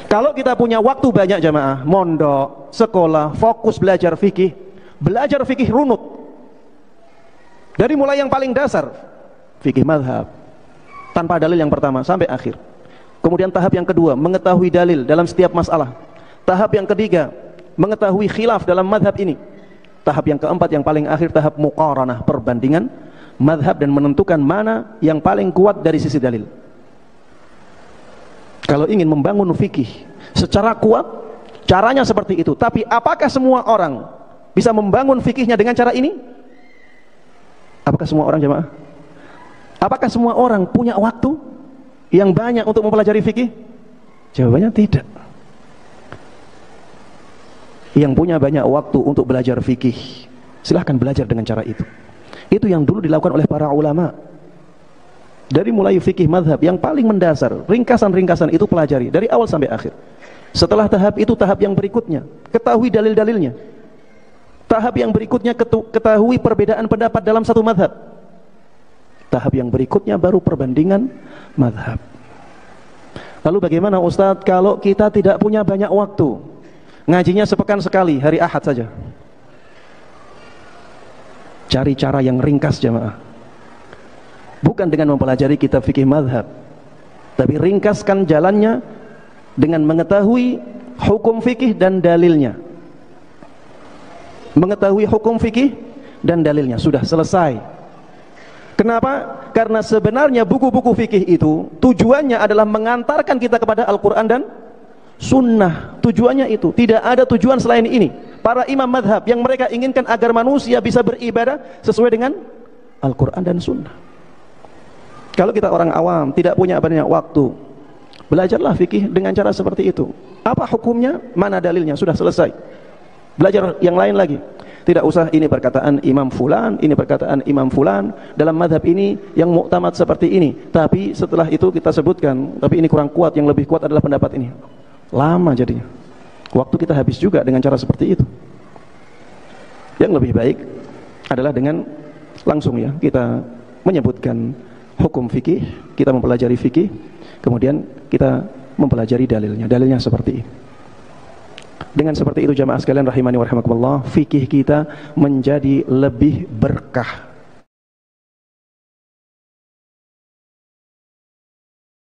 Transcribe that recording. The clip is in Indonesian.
Kalau kita punya waktu banyak jamaah, mondok, sekolah, fokus belajar fikih runut. Dari mulai yang paling dasar, fikih mazhab, tanpa dalil yang pertama sampai akhir. Kemudian tahap yang kedua, mengetahui dalil dalam setiap masalah. Tahap yang ketiga, mengetahui khilaf dalam mazhab ini. Tahap yang keempat, yang paling akhir, tahap muqaranah, perbandingan mazhab dan menentukan mana yang paling kuat dari sisi dalil. Kalau ingin membangun fikih secara kuat, caranya seperti itu. Tapi apakah semua orang bisa membangun fikihnya dengan cara ini? Apakah semua orang jemaah? Apakah semua orang punya waktu yang banyak untuk mempelajari fikih? Jawabannya tidak. Yang punya banyak waktu untuk belajar fikih, silahkan belajar dengan cara itu. Itu yang dulu dilakukan oleh para ulama. Dari mulai fikih mazhab yang paling mendasar, ringkasan-ringkasan itu pelajari dari awal sampai akhir. Setelah tahap itu, tahap yang berikutnya, ketahui dalil-dalilnya. Tahap yang berikutnya, ketahui perbedaan pendapat dalam satu mazhab. Tahap yang berikutnya baru perbandingan mazhab. Lalu bagaimana Ustadz kalau kita tidak punya banyak waktu? Ngajinya sepekan sekali, hari Ahad saja. Cari cara yang ringkas jamaah. Bukan dengan mempelajari kitab fikih mazhab, tapi ringkaskan jalannya dengan mengetahui hukum fikih dan dalilnya. Mengetahui hukum fikih dan dalilnya, sudah selesai. Kenapa? Karena sebenarnya buku-buku fikih itu tujuannya adalah mengantarkan kita kepada Al-Quran dan Sunnah. Tujuannya itu, tidak ada tujuan selain ini. Para imam madhab yang mereka inginkan agar manusia bisa beribadah sesuai dengan Al-Quran dan Sunnah. Kalau kita orang awam, tidak punya banyak waktu, belajarlah fikih dengan cara seperti itu. Apa hukumnya? Mana dalilnya? Sudah selesai. Belajar yang lain lagi. Tidak usah ini perkataan Imam Fulan, ini perkataan Imam Fulan, dalam madhab ini yang muktamad seperti ini. Tapi setelah itu kita sebutkan, tapi ini kurang kuat, yang lebih kuat adalah pendapat ini. Lama jadinya. Waktu kita habis juga dengan cara seperti itu. Yang lebih baik adalah dengan langsung ya, kita menyebutkan hukum fikih, kita mempelajari fikih, kemudian kita mempelajari dalilnya. Dalilnya seperti ini. Dengan seperti itu jamaah sekalian rahimani wa rahimakumullah, fikih kita menjadi lebih berkah.